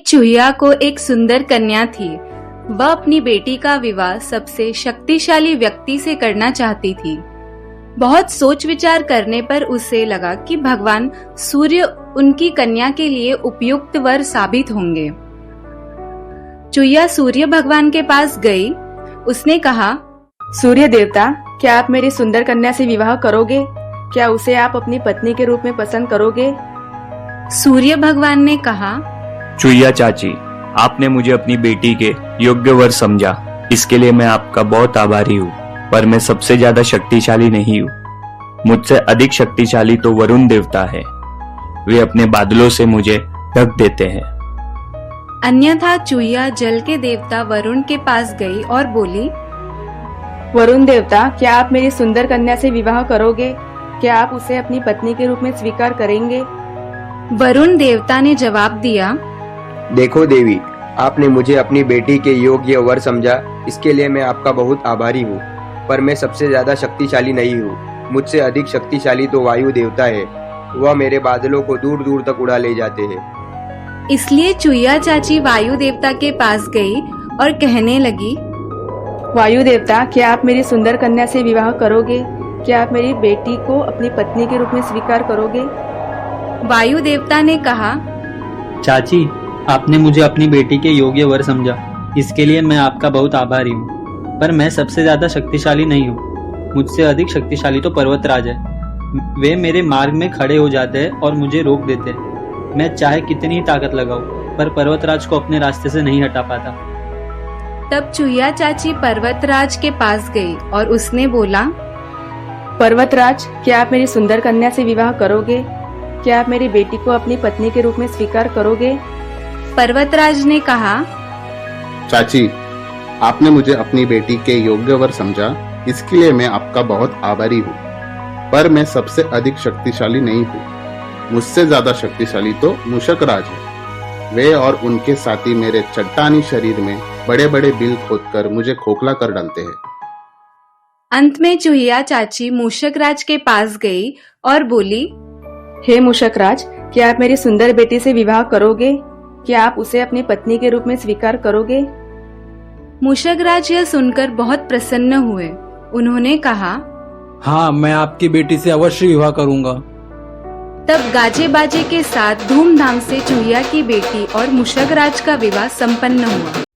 चूहिया को एक सुंदर कन्या थी। वह अपनी बेटी का विवाह सबसे शक्तिशाली व्यक्ति से करना चाहती थी। बहुत सोच विचार करने पर उसे लगा कि भगवान सूर्य उनकी कन्या के लिए उपयुक्त वर साबित होंगे। चूहिया सूर्य भगवान के पास गई। उसने कहा, सूर्य देवता, क्या आप मेरी सुंदर कन्या से विवाह करोगे? क्या उसे आप अपनी पत्नी के रूप में पसंद करोगे? सूर्य भगवान ने कहा, चूहिया चाची, आपने मुझे अपनी बेटी के योग्य वर समझा, इसके लिए मैं आपका बहुत आभारी हूँ। पर मैं सबसे ज्यादा शक्तिशाली नहीं हूँ। मुझसे अधिक शक्तिशाली तो वरुण देवता है। वे अपने बादलों से मुझे ढक देते हैं। अन्यथा चूहिया जल के देवता वरुण के पास गई और बोली, वरुण देवता, क्या आप मेरी सुंदर कन्या से विवाह करोगे? क्या आप उसे अपनी पत्नी के रूप में स्वीकार करेंगे? वरुण देवता ने जवाब दिया, देखो देवी, आपने मुझे अपनी बेटी के योग्य वर समझा, इसके लिए मैं आपका बहुत आभारी हूँ। पर मैं सबसे ज्यादा शक्तिशाली नहीं हूँ। मुझसे अधिक शक्तिशाली तो वायु देवता है। वह मेरे बादलों को दूर दूर तक उड़ा ले जाते हैं। इसलिए चूहिया चाची वायु देवता के पास गई और कहने लगी, वायु देवता, क्या आप मेरी सुंदर कन्या से विवाह करोगे? क्या आप मेरी बेटी को अपनी पत्नी के रूप में स्वीकार करोगे? वायु देवता ने कहा, चाची, आपने मुझे अपनी बेटी के योग्य वर समझा, इसके लिए मैं आपका बहुत आभारी हूँ। पर मैं सबसे ज्यादा शक्तिशाली नहीं हूँ। मुझसे अधिक शक्तिशाली तो पर्वतराज है। वे मेरे मार्ग में खड़े हो जाते हैं और मुझे रोक देते हैं। मैं चाहे कितनी ही ताकत लगाऊं, पर पर्वतराज को अपने रास्ते से नहीं हटा पाता। तब चूहिया चाची पर्वतराज के पास गई और उसने बोला, पर्वतराज, क्या आप मेरी सुंदर कन्या से विवाह करोगे? क्या आप मेरी बेटी को अपनी पत्नी के रूप में स्वीकार करोगे? पर्वतराज ने कहा, चाची, आपने मुझे अपनी बेटी के योग्य वर समझा, इसके लिए मैं आपका बहुत आभारी हूँ। पर मैं सबसे अधिक शक्तिशाली नहीं हूँ। मुझसे ज्यादा शक्तिशाली तो मूषक राज है। वे और उनके साथी मेरे चट्टानी शरीर में बड़े बड़े बिल खोदकर मुझे खोखला कर डालते हैं। अंत में चूहिया चाची मूषक राज के पास गई और बोली, हे मूषक राज, क्या आप मेरी सुंदर बेटी से विवाह करोगे? क्या आप उसे अपनी पत्नी के रूप में स्वीकार करोगे? मूषक राज यह सुनकर बहुत प्रसन्न हुए। उन्होंने कहा, हाँ, मैं आपकी बेटी से अवश्य विवाह करूंगा। तब गाजे बाजे के साथ धूमधाम से चूहिया की बेटी और मूषक राज का विवाह संपन्न हुआ।